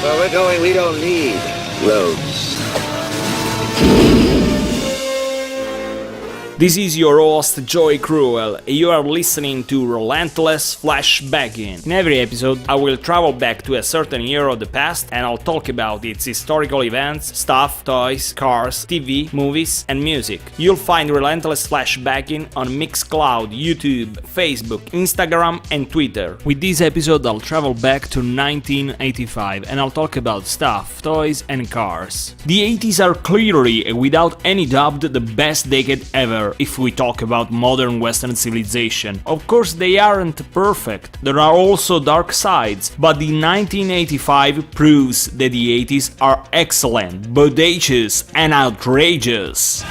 Where we're going, we don't need roads. This is your host Joey Cruel, and you are listening to Relentless Flashbackin. In every episode, I will travel back to a certain year of the past and I'll talk about its historical events, stuff, toys, cars, TV, movies, and music. You'll find Relentless Flashbackin on Mixcloud, YouTube, Facebook, Instagram, and Twitter. With this episode, I'll travel back to 1985 and I'll talk about stuff, toys, and cars. The 80s are clearly, without any doubt, the best decade ever. If we talk about modern Western civilization. Of course they aren't perfect, there are also dark sides, but the 1985 proves that the 80s are excellent, bodacious and outrageous.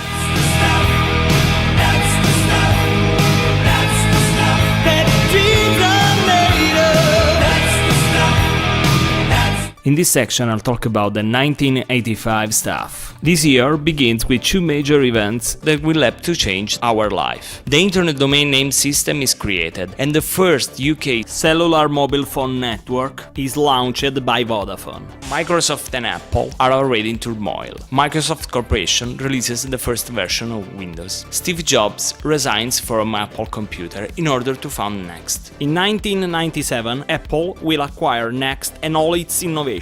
In this section I'll talk about the 1985 stuff. This year begins with two major events that will help to change our life. The Internet Domain Name System is created and the first UK cellular mobile phone network is launched by Vodafone. Microsoft and Apple are already in turmoil. Microsoft Corporation releases the first version of Windows. Steve Jobs resigns from Apple Computer in order to found Next. In 1997, Apple will acquire Next and all its innovations.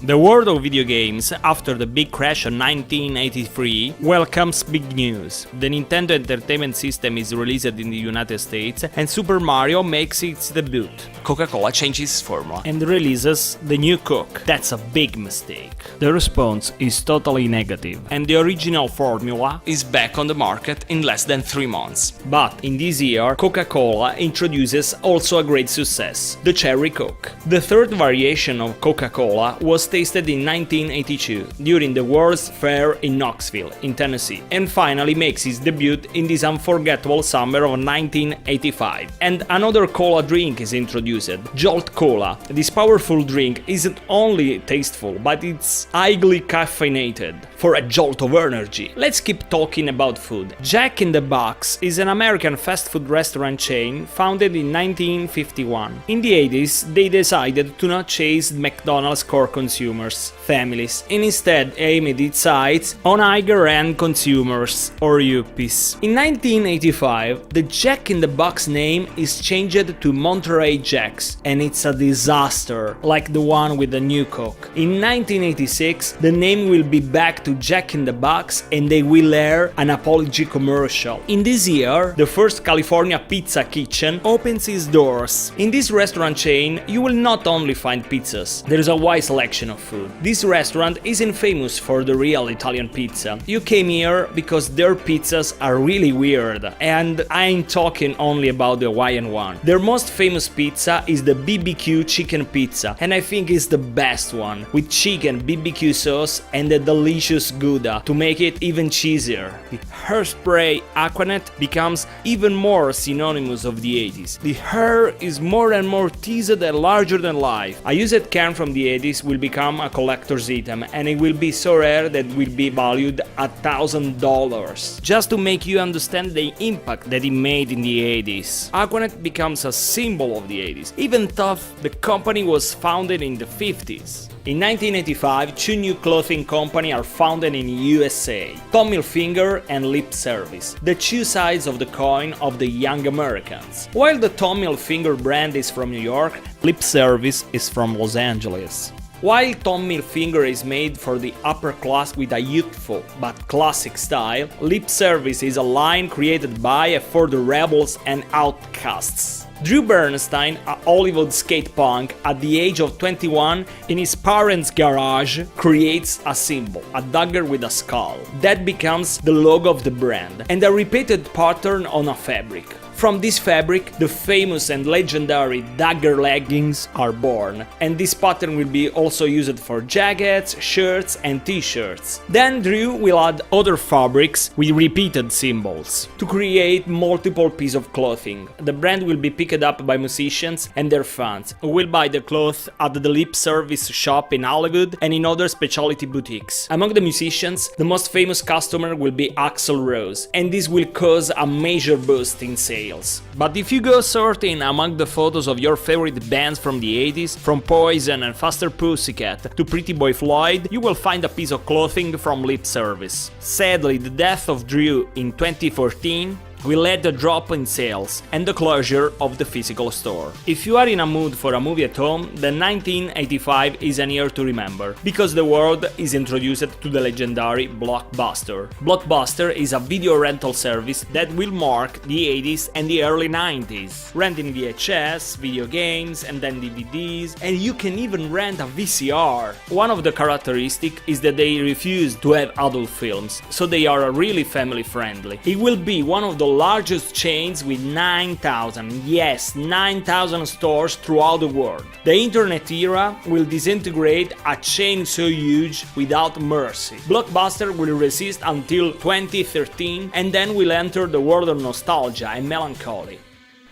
The world of video games, after the big crash of 1983, welcomes big news. The Nintendo Entertainment System is released in the United States and Super Mario makes its debut. Coca-Cola changes its formula and releases the new Coke. That's a big mistake. The response is totally negative and the original formula is back on the market in less than 3 months. But in this year, Coca-Cola introduces also a great success, the Cherry Coke. The third variation of Coca-Cola was tasted in 1982 during the World's Fair in Knoxville, in Tennessee, and finally makes its debut in this unforgettable summer of 1985. And another cola drink is introduced, Jolt Cola. This powerful drink isn't only tasteful, but it's highly caffeinated for a jolt of energy. Let's keep talking about food. Jack in the Box is an American fast food restaurant chain founded in 1951. In the 80s, they decided to not chase McDonald's core consumers, families, and instead aimed its sights on higher-end consumers, or yuppies. In 1985, the Jack in the Box name is changed to Monterey Jacks, and it's a disaster, like the one with the new Coke. In 1986, the name will be back to Jack in the Box and they will air an apology commercial. In this year, the first California Pizza Kitchen opens its doors. In this restaurant chain, you will not only find pizzas, there is a wide selection of food. This restaurant isn't famous for the real Italian pizza. You came here because their pizzas are really weird, and I ain't talking only about the Hawaiian one. Their most famous pizza is the BBQ chicken pizza, and I think it's the best one, with chicken, BBQ sauce and the delicious Gouda to make it even cheesier. The hairspray Aquanet becomes even more synonymous of the 80s. The hair is more and more teased and larger than life. A used can from the 80s will become a collector's item and it will be so rare that it will be valued at $1,000. Just to make you understand the impact that it made in the 80s. Aquanet becomes a symbol of the 80s, even though the company was founded in the 50s. In 1985, two new clothing companies are founded in USA, Tommy Hilfiger and Lip Service, the two sides of the coin of the young Americans. While the Tommy Hilfiger brand is from New York, Lip Service is from Los Angeles. While Tommy Hilfiger is made for the upper class with a youthful but classic style, Lip Service is a line created by and for the rebels and outcasts. Drew Bernstein, a Hollywood skate punk, at the age of 21, in his parents' garage, creates a symbol, a dagger with a skull. That becomes the logo of the brand, and a repeated pattern on a fabric. From this fabric, the famous and legendary dagger leggings are born, and this pattern will be also used for jackets, shirts and t-shirts. Then Drew will add other fabrics with repeated symbols to create multiple pieces of clothing. The brand will be picked up by musicians and their fans, who will buy the clothes at the lip service shop in Hollywood and in other specialty boutiques. Among the musicians, the most famous customer will be Axl Rose, and this will cause a major boost in sales. But if you go sorting among the photos of your favorite bands from the 80s, from Poison and Faster Pussycat to Pretty Boy Floyd, you will find a piece of clothing from lip service. Sadly, the death of Drew in 2014 will lead to a drop in sales and the closure of the physical store. If you are in a mood for a movie at home, then 1985 is an year to remember, because the world is introduced to the legendary Blockbuster. Blockbuster is a video rental service that will mark the 80s and the early 90s, renting VHS, video games and then DVDs, and you can even rent a VCR. One of the characteristics is that they refuse to have adult films, so they are really family friendly. It will be one of the largest chains with 9,000, yes, 9,000 stores throughout the world. The internet era will disintegrate a chain so huge without mercy. Blockbuster will resist until 2013 and then will enter the world of nostalgia and melancholy.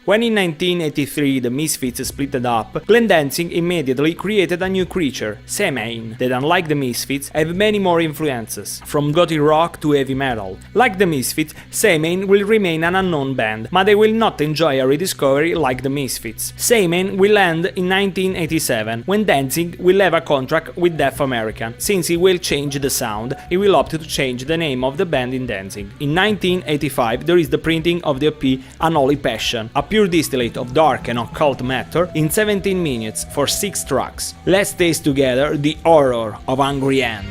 When in 1983 the Misfits split up, Glenn Danzig immediately created a new creature, Samhain, that unlike the Misfits have many more influences, from gothic rock to heavy metal. Like the Misfits, Samhain will remain an unknown band, but they will not enjoy a rediscovery like the Misfits. Samhain will end in 1987, when Danzig will have a contract with Def American. Since he will change the sound, he will opt to change the name of the band in Danzig. In 1985 there is the printing of the EP Unholy Passion, a pure distillate of dark and occult matter in 17 minutes for 6 tracks. Let's taste together the horror of Angry End.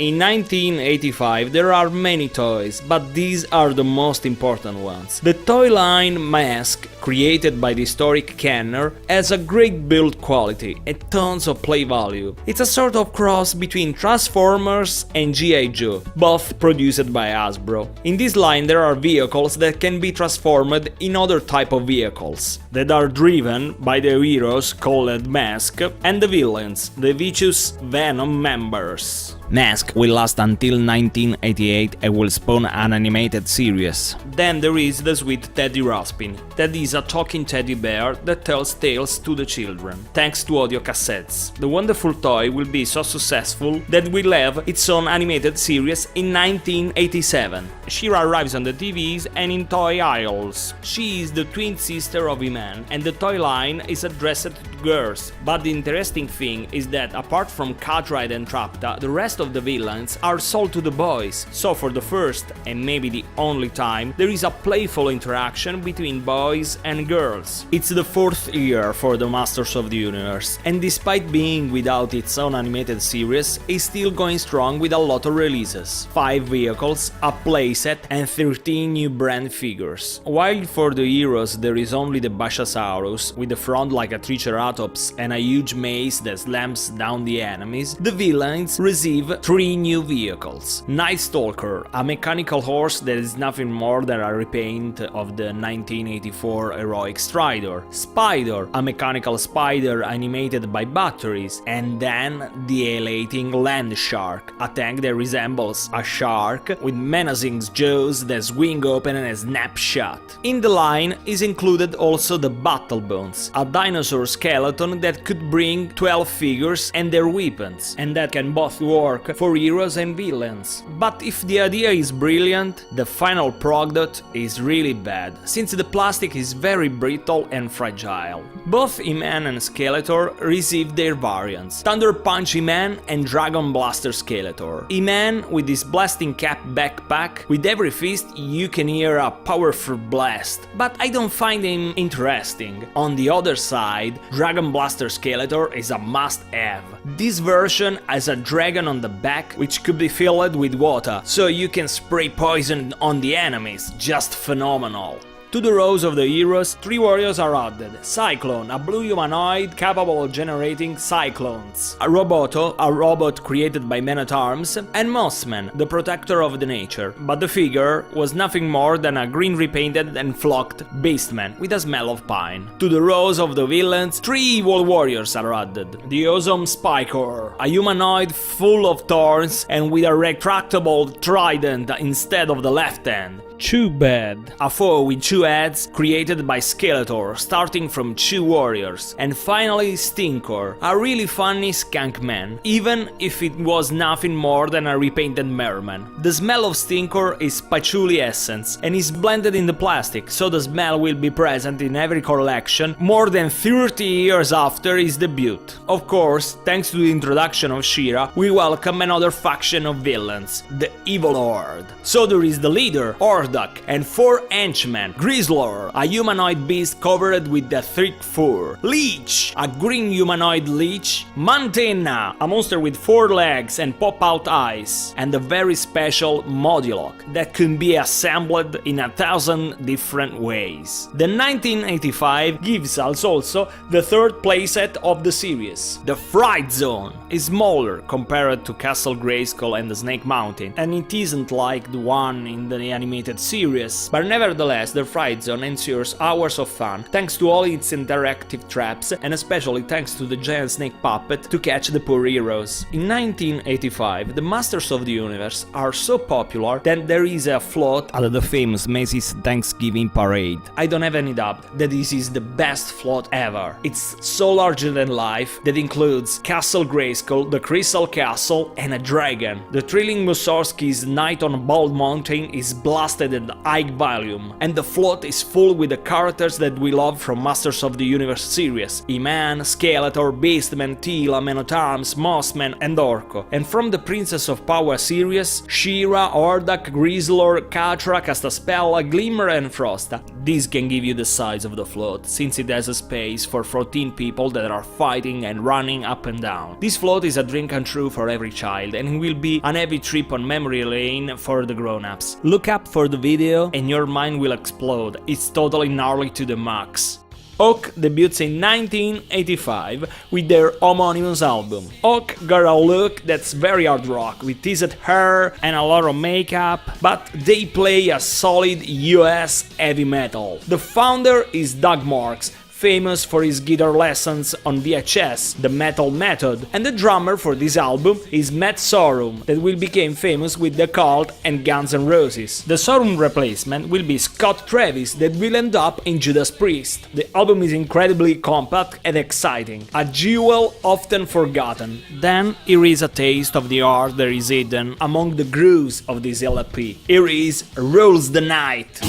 In 1985 there are many toys, but these are the most important ones. The toy line Mask, created by the historic Kenner, has a great build quality and tons of play value. It's a sort of cross between Transformers and G.I. Joe, both produced by Hasbro. In this line there are vehicles that can be transformed in other type of vehicles, that are driven by the heroes called Mask and the villains, the vicious Venom members. Mask will last until 1988 and will spawn an animated series. Then there is the sweet Teddy Ruxpin, that is a talking teddy bear that tells tales to the children, thanks to audio cassettes. The wonderful toy will be so successful that will have its own animated series in 1987. She-Ra arrives on the TVs and in toy aisles. She is the twin sister of He-Man, and the toy line is addressed to girls. But the interesting thing is that apart from Cartwright and Trapta, the rest of the villains are sold to the boys, so for the first, and maybe the only time, there is a playful interaction between boys and girls. It's the 4th year for the Masters of the Universe, and despite being without its own animated series, is still going strong with a lot of releases. 5 vehicles, a playset and 13 new brand figures. While for the heroes there is only the Bashasaurus, with the front like a Triceratops and a huge mace that slams down the enemies, the villains receive 3 new vehicles. Night Stalker, a mechanical horse that is nothing more than a repaint of the 1984 heroic Strider. Spider, a mechanical spider animated by batteries. And then the elating Land Shark, a tank that resembles a shark with menacing jaws that swing open and snap shut. In the line is included also the Battle Bones, a dinosaur skeleton that could bring 12 figures and their weapons, and that can both work for heroes and villains. But if the idea is brilliant, the final product is really bad, since the plastic is very brittle and fragile. Both He-Man and Skeletor received their variants: Thunder Punch He-Man and Dragon Blaster Skeletor. He-Man with his blasting cap backpack, with every fist you can hear a powerful blast, but I don't find him interesting. On the other side, Dragon Blaster Skeletor is a must-have. This version has a dragon on the back which could be filled with water, so you can spray poison on the enemies, just phenomenal. To the rows of the heroes, 3 warriors are added: Cyclone, a blue humanoid capable of generating cyclones, a Roboto, a robot created by Men-at-Arms, and Mossman, the protector of the nature, but the figure was nothing more than a green repainted and flocked beastman with a smell of pine. To the rows of the villains, 3 evil warriors are added: the awesome Spikor, a humanoid full of thorns and with a retractable trident instead of the left hand, Too Bad, a foe with 2 heads created by Skeletor, starting from 2 warriors, and finally Stinkor, a really funny skunk man, even if it was nothing more than a repainted merman. The smell of Stinkor is patchouli essence and is blended in the plastic, so the smell will be present in every collection more than 30 years after his debut. Of course, thanks to the introduction of She-Ra, we welcome another faction of villains, the Evil Horde. So there is the leader, Hordak, and 4 henchmen: Grizzlor, a humanoid beast covered with a thick fur; Leech, a green humanoid leech; Mantenna, a monster with 4 legs and pop-out eyes; and the very special Modulok, that can be assembled in 1,000 different ways. The 1985 gives us also the 3rd playset of the series. The Fright Zone is smaller compared to Castle Grayskull and the Snake Mountain, and it isn't like the one in the animated series, but nevertheless the Fright Zone ensures hours of fun thanks to all its interactive traps, and especially thanks to the giant snake puppet to catch the poor heroes. In 1985, the Masters of the Universe are so popular that there is a float at the famous Macy's Thanksgiving Parade. I don't have any doubt that this is the best float ever. It's so larger than life that includes Castle Grayskull, the Crystal Castle, and a dragon. The thrilling Mussorgsky's Night on Bald Mountain is blasted at high volume, and the float is full with the characters that we love from Masters of the Universe series: He-Man, Skeletor, Beastman, Teela, Men-at-Arms, Mossman, and Orko. And from the Princess of Power series, She-Ra, Hordak, Grizzlor, Catra, Castaspella, Glimmer, and Frosta. This can give you the size of the float, since it has a space for 14 people that are fighting and running up and down. This float is a dream come true for every child, and it will be an heavy trip on memory lane for the grown-ups. Look up for the video and your mind will explode. It's totally gnarly to the max. Hawk debuts in 1985 with their homonymous album. Hawk got a look that's very hard rock, with teased hair and a lot of makeup, but they play a solid US heavy metal. The founder is Doug Marks, famous for his guitar lessons on VHS, The Metal Method, and the drummer for this album is Matt Sorum, that will become famous with The Cult and Guns N' Roses. The Sorum replacement will be Scott Travis, that will end up in Judas Priest. The album is incredibly compact and exciting, a jewel often forgotten. Then here is a taste of the art that is hidden among the grooves of this LP. Here is Rules the Night.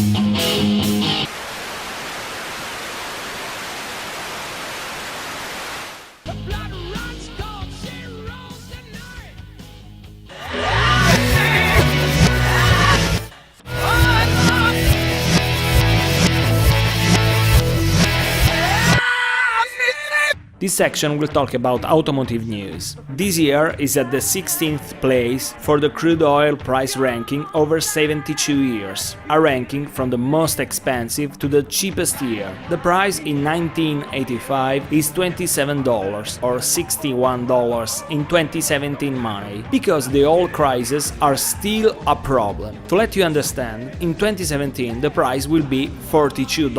This section will talk about automotive news. This year is at the 16th place for the crude oil price ranking over 72 years, a ranking from the most expensive to the cheapest year. The price in 1985 is $27 or $61 in 2017 money, because the oil crises are still a problem. To let you understand, in 2017 the price will be $42.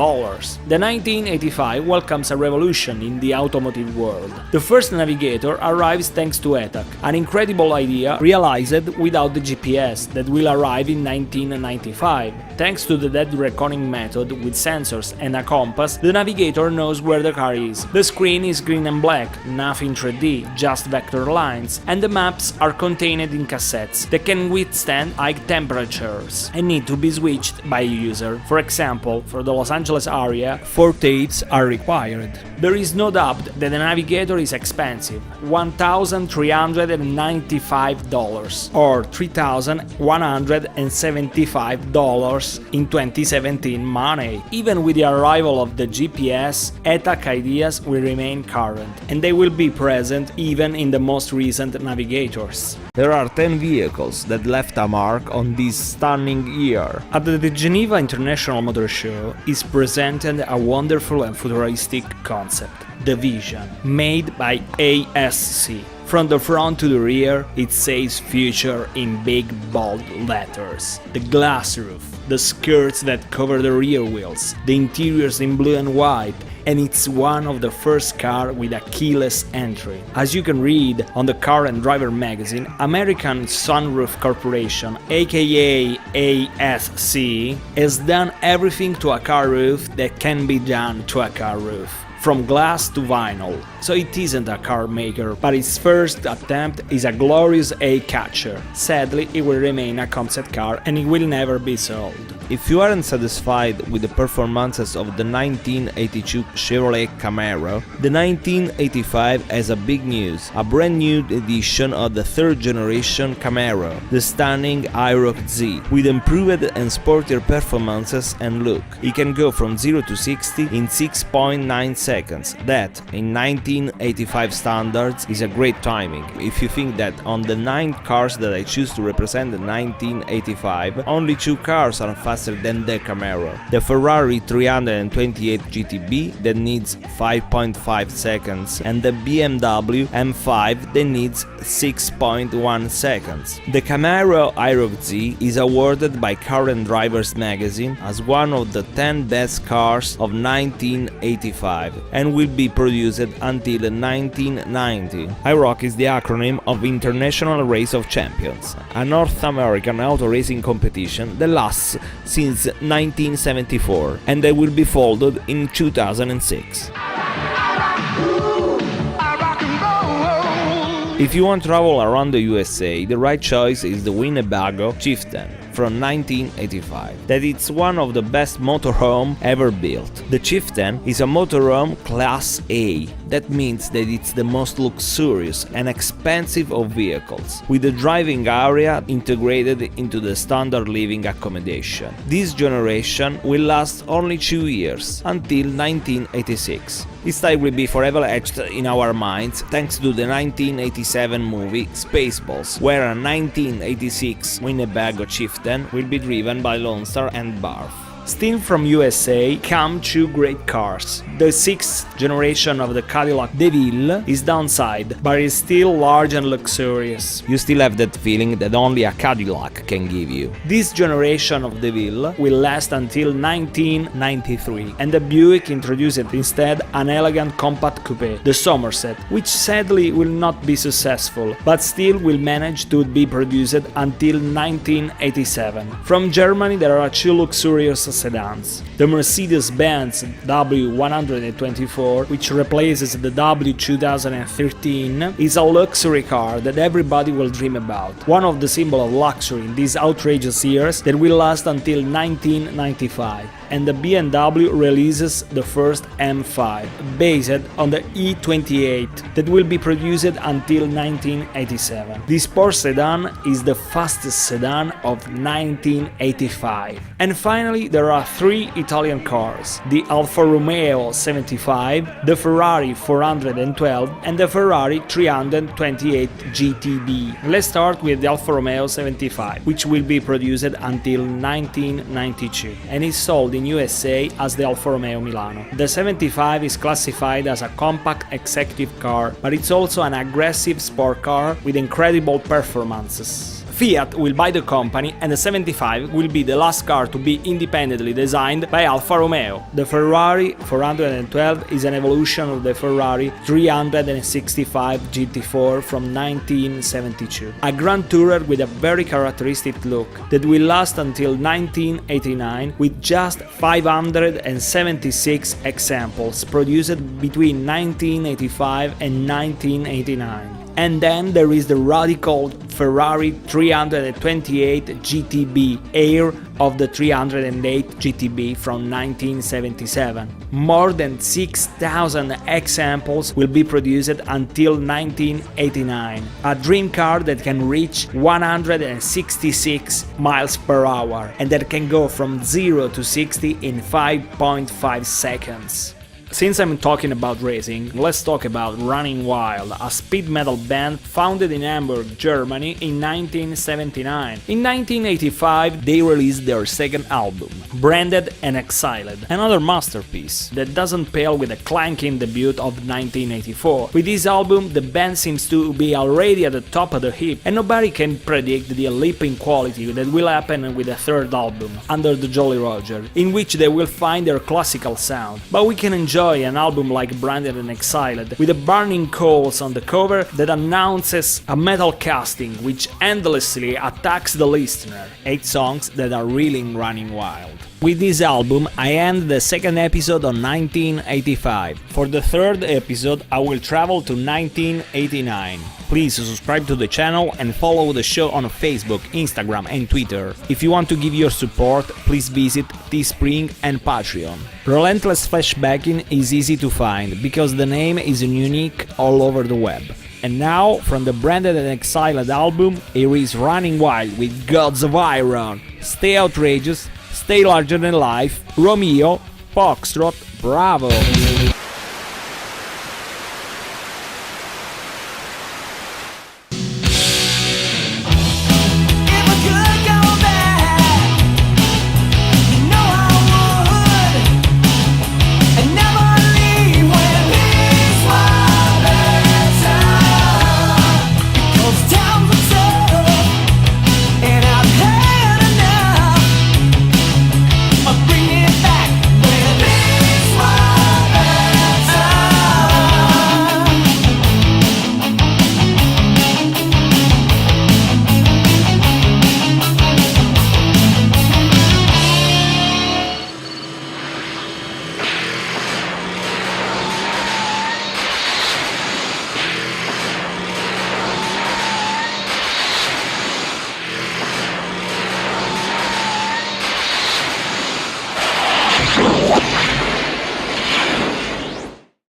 The 1985 welcomes a revolution in the automotive alternative world. The first navigator arrives thanks to ETAC, an incredible idea realized without the GPS that will arrive in 1995. Thanks to the dead reckoning method with sensors and a compass, the navigator knows where the car is. The screen is green and black, nothing 3D, just vector lines, and the maps are contained in cassettes that can withstand high temperatures and need to be switched by a user. For example, for the Los Angeles area, 4 tapes are required. There is no doubt that the navigator is expensive, $1,395 or $3,175 in 2017 money. Even with the arrival of the GPS, ETAC ideas will remain current, and they will be present even in the most recent navigators. There are 10 vehicles that left a mark on this stunning year. At the Geneva International Motor Show is presented a wonderful and futuristic concept, the Vision, made by ASC. From the front to the rear, it says future in big bold letters. The glass roof, the skirts that cover the rear wheels, the interiors in blue and white, and it's one of the first cars with a keyless entry. As you can read on the Car and Driver magazine, American Sunroof Corporation, aka ASC, has done everything to a car roof that can be done to a car roof, from glass to vinyl. So it isn't a car maker, but its first attempt is a glorious eye-catcher. Sadly, it will remain a concept car and it will never be sold. If you aren't satisfied with the performances of the 1982 Chevrolet Camaro, the 1985 has a big news, a brand new edition of the third generation Camaro, the stunning IROC Z, with improved and sportier performances and look. It can go from 0 to 60 in 6.9 seconds. That, in 1985 standards, is a great timing. If you think that on the 9 cars that I choose to represent the 1985, only 2 cars are faster than the Camaro. The Ferrari 328 GTB that needs 5.5 seconds and the BMW M5 that needs 6.1 seconds. The Camaro IROC Z is awarded by Car and Drivers magazine as one of the 10 best cars of 1985 and will be produced until 1990. IROC is the acronym of International Race of Champions, a North American auto racing competition that lasts since 1974 and that will be folded in 2006. If you want to travel around the USA, the right choice is the Winnebago Chieftain from 1985, that it's one of the best motorhome ever built. The Chieftain is a motorhome Class A, that means that it's the most luxurious and expensive of vehicles, with the driving area integrated into the standard living accommodation. This generation will last only 2 years, until 1986. This style will be forever etched in our minds thanks to the 1987 movie Spaceballs, where a 1986 Winnebago Chieftain will be driven by Lone Star and Barf. Still from USA come 2 great cars. The 6th generation of the Cadillac DeVille is downside, but is still large and luxurious. You still have that feeling that only a Cadillac can give you. This generation of DeVille will last until 1993, and the Buick introduced instead an elegant compact coupe, the Somerset, which sadly will not be successful, but still will manage to be produced until 1987. From Germany there are 2 luxurious sedans. The Mercedes-Benz W124, which replaces the W2013, is a luxury car that everybody will dream about. One of the symbols of luxury in these outrageous years that will last until 1995. And the BMW releases the first M5, based on the E28, that will be produced until 1987. This Porsche sedan is the fastest sedan of 1985. And finally, there are 3 Italian cars: the Alfa Romeo 75, the Ferrari 412, and the Ferrari 328 GTB. Let's start with the Alfa Romeo 75, which will be produced until 1992, and is sold in USA as the Alfa Romeo Milano. The 75 is classified as a compact executive car, but it's also an aggressive sport car with incredible performances. Fiat will buy the company, and the 75 will be the last car to be independently designed by Alfa Romeo. The Ferrari 412 is an evolution of the Ferrari 365 GT4 from 1972, a Grand Tourer with a very characteristic look that will last until 1989 with just 576 examples produced between 1985 and 1989. And then there is the radical Ferrari 328 GTB, heir of the 308 GTB from 1977. More than 6,000 examples will be produced until 1989. A dream car that can reach 166 miles per hour and that can go from 0 to 60 in 5.5 seconds. Since I'm talking about racing, let's talk about Running Wild, a speed metal band founded in Hamburg, Germany in 1979. In 1985 they released their second album, Branded and Exiled, another masterpiece that doesn't pale with the clanking debut of 1984. With this album the band seems to be already at the top of the heap, and nobody can predict the leap in quality that will happen with the third album, Under the Jolly Roger, in which they will find their classical sound. But we can enjoy an album like Branded and Exiled, with the burning coals on the cover that announces a metal casting which endlessly attacks the listener. 8 songs that are really running wild. With this album, I end the second episode on 1985. For the third episode, I will travel to 1989. Please subscribe to the channel and follow the show on Facebook, Instagram and Twitter. If you want to give your support, please visit Teespring and Patreon. Relentless Flashbackin is easy to find, because the name is unique all over the web. And now, from the Branded and Exiled album, here is Running Wild with Gods of Iron. Stay outrageous, stay larger than life, Romeo, Foxtrot, Bravo!